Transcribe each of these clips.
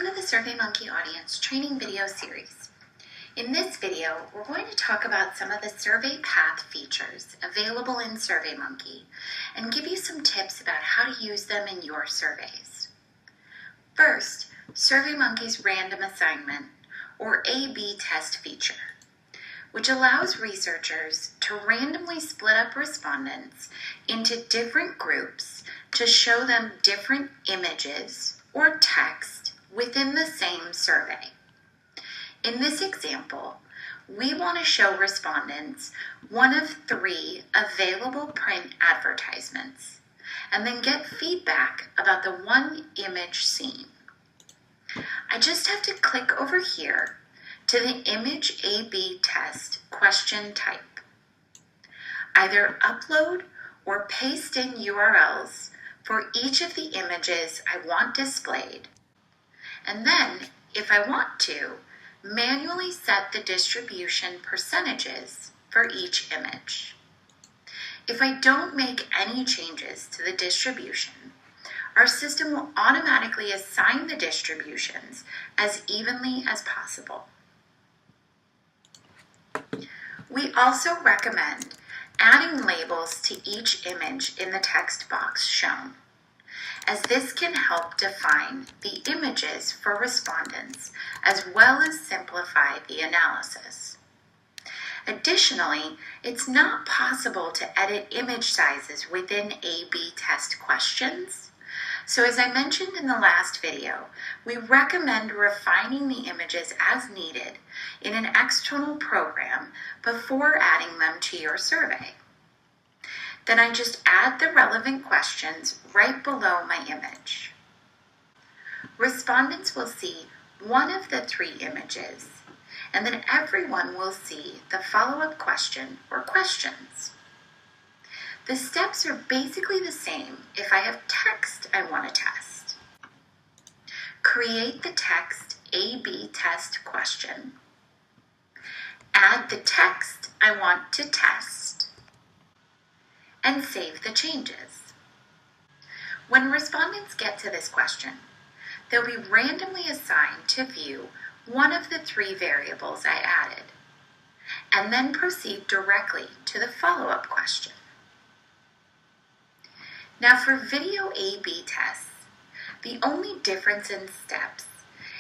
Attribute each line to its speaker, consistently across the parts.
Speaker 1: to the SurveyMonkey Audience Training Video Series. In this video, we're going to talk about some of the survey path features available in SurveyMonkey and give you some tips about how to use them in your surveys. First, SurveyMonkey's random assignment, or A/B test feature, which allows researchers to randomly split up respondents into different groups to show them different images or text within the same survey. In this example, we want to show respondents one of 3 available print advertisements and then get feedback about the one image seen. I just have to click over here to the Image A/B Test question type. Either upload or paste in URLs for each of the images I want displayed, and then, if I want to, manually set the distribution percentages for each image. If I don't make any changes to the distribution, our system will automatically assign the distributions as evenly as possible. We also recommend adding labels to each image in the text box shown, as this can help define the images for respondents as well as simplify the analysis. Additionally, it's not possible to edit image sizes within A/B test questions. So as I mentioned in the last video, we recommend refining the images as needed in an external program before adding them to your survey. Then I just add the relevant questions right below my image. Respondents will see one of the 3 images, and then everyone will see the follow-up question or questions. The steps are basically the same if I have text I want to test. Create the text A/B test question. Add the text I want to test. And save the changes. When respondents get to this question, they'll be randomly assigned to view one of the 3 variables I added, and then proceed directly to the follow-up question. Now for video A/B tests, the only difference in steps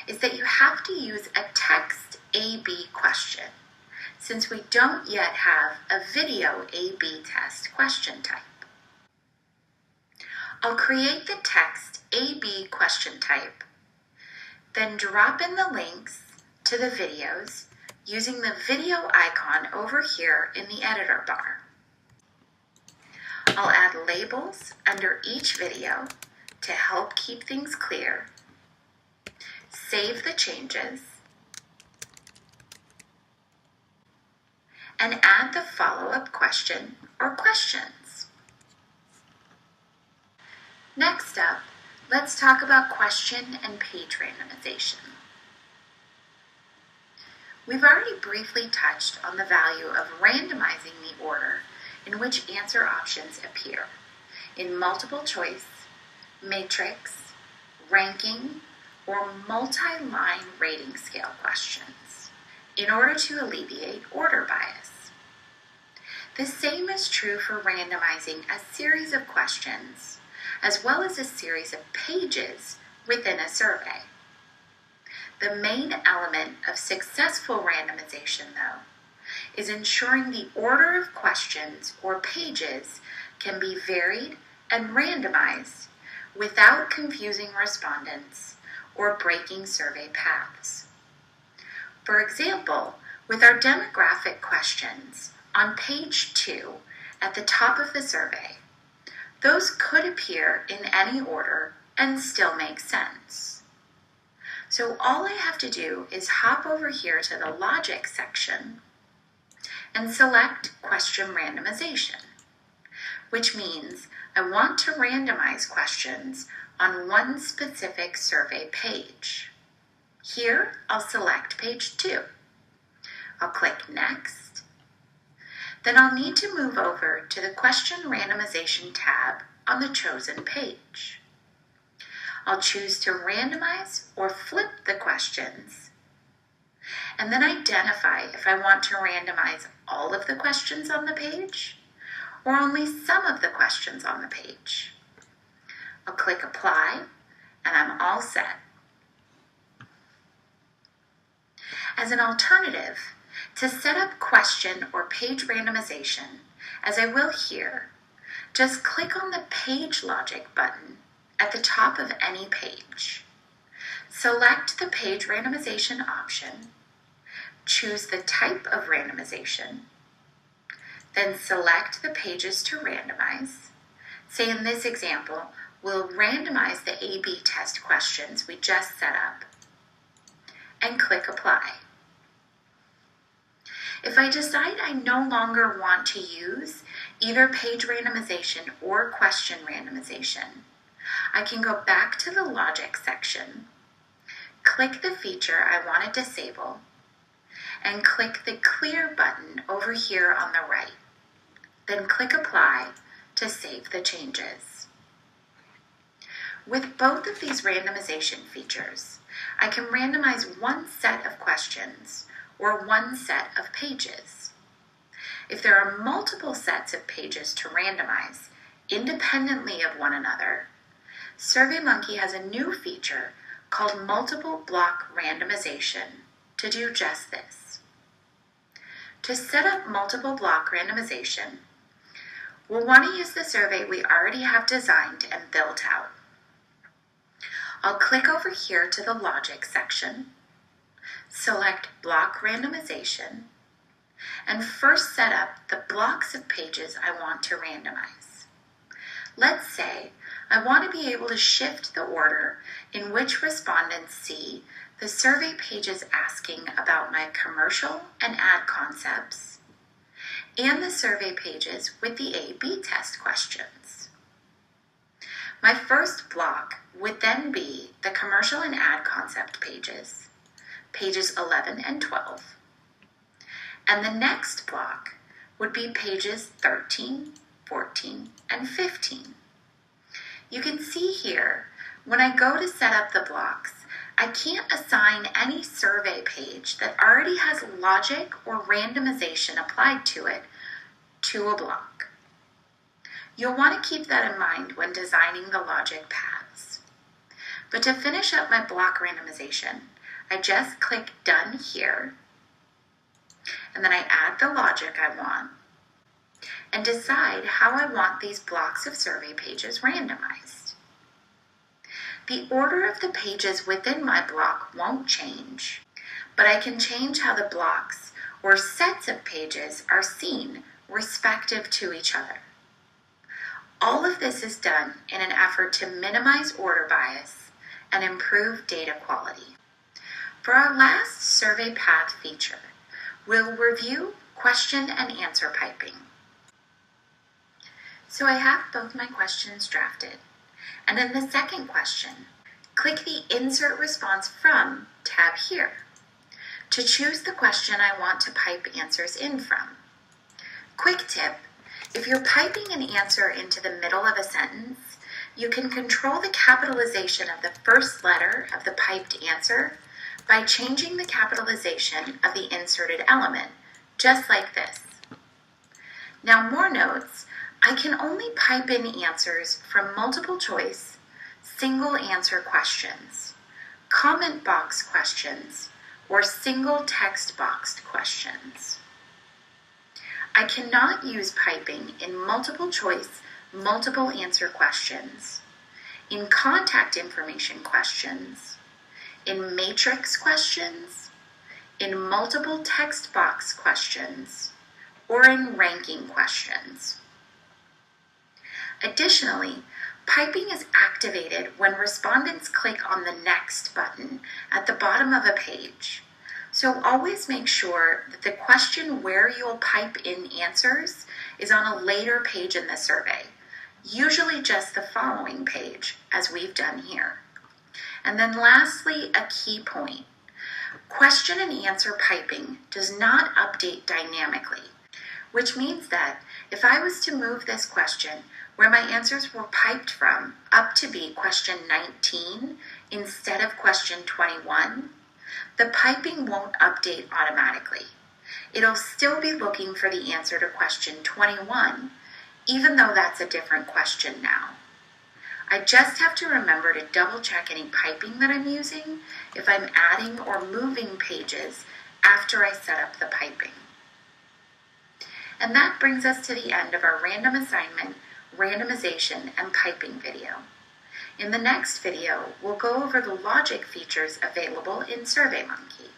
Speaker 1: is that you have to use a text A/B question, since we don't yet have a video A/B test question type. I'll create the text A/B question type, then drop in the links to the videos using the video icon over here in the editor bar. I'll add labels under each video to help keep things clear, save the changes, and add the follow-up question or questions. Next up, let's talk about question and page randomization. We've already briefly touched on the value of randomizing the order in which answer options appear in multiple choice, matrix, ranking, or multi-line rating scale questions in order to alleviate order bias. The same is true for randomizing a series of questions as well as a series of pages within a survey. The main element of successful randomization, though, is ensuring the order of questions or pages can be varied and randomized without confusing respondents or breaking survey paths. For example, with our demographic questions on page 2 at the top of the survey, those could appear in any order and still make sense. So all I have to do is hop over here to the logic section and select question randomization, which means I want to randomize questions on one specific survey page. Here, I'll select page 2. I'll click Next. Then I'll need to move over to the Question Randomization tab on the chosen page. I'll choose to randomize or flip and then identify if I want to randomize all of the questions on the page or only some of the questions on the page. I'll click Apply, and I'm all set. As an alternative, to set up question or page randomization, as I will here, just click on the Page Logic button at the top of any page. Select the page randomization option, choose the type of randomization, then select the pages to randomize. Say in this example, we'll randomize the A/B test questions we just set up, and click Apply. If I decide I no longer want to use either page randomization or question randomization, I can go back to the Logic section, click the feature I want to disable, and click the Clear button over here on the right. Then click Apply to save the changes. With both of these randomization features, I can randomize one set of questions or one set of pages. If there are multiple sets of pages to randomize independently of one another, SurveyMonkey has a new feature called Multiple Block Randomization to do just this. To set up multiple block randomization, we'll want to use the survey we already have designed and built out. I'll click over here to the Logic section, select Block Randomization, and first set up the blocks of pages I want to randomize. Let's say I want to be able to shift the order in which respondents see the survey pages asking about my commercial and ad concepts, and the survey pages with the A/B test questions. My first block would then be the commercial and ad concept pages, pages 11 and 12. And the next block would be pages 13, 14, and 15. You can see here, when I go to set up the blocks, I can't assign any survey page that already has logic or randomization applied to it to a block. You'll want to keep that in mind when designing the logic paths. But to finish up my block randomization, I just click Done here, and then I add the logic I want and decide how I want these blocks of survey pages randomized. The order of the pages within my block won't change, but I can change how the blocks or sets of pages are seen respective to each other. All of this is done in an effort to minimize order bias and improve data quality. For our last survey path feature, we'll review question and answer piping. So I have both my questions drafted, and in the second question, click the Insert Response From tab here to choose the question I want to pipe answers in from. Quick tip, if you're piping an answer into the middle of a sentence, you can control the capitalization of the first letter of the piped answer by changing the capitalization of the inserted element, just like this. Now, more notes, I can only pipe in answers from multiple choice, single answer questions, comment box questions, or single text boxed questions. I cannot use piping in multiple choice, multiple answer questions, in contact information questions, in matrix questions, in multiple text box questions, or in ranking questions. Additionally, piping is activated when respondents click on the Next button at the bottom of a page. So always make sure that the question where you'll pipe in answers is on a later page in the survey, usually just the following page, as we've done here. And then lastly, a key point. Question and answer piping does not update dynamically, which means that if I was to move this question where my answers were piped from up to be question 19 instead of question 21, The piping won't update automatically. It'll still be looking for the answer to question 21, even though that's a different question now. I just have to remember to double check any piping that I'm using if I'm adding or moving pages after I set up the piping. And that brings us to the end of our random assignment, randomization, and piping video. In the next video, we'll go over the logic features available in SurveyMonkey.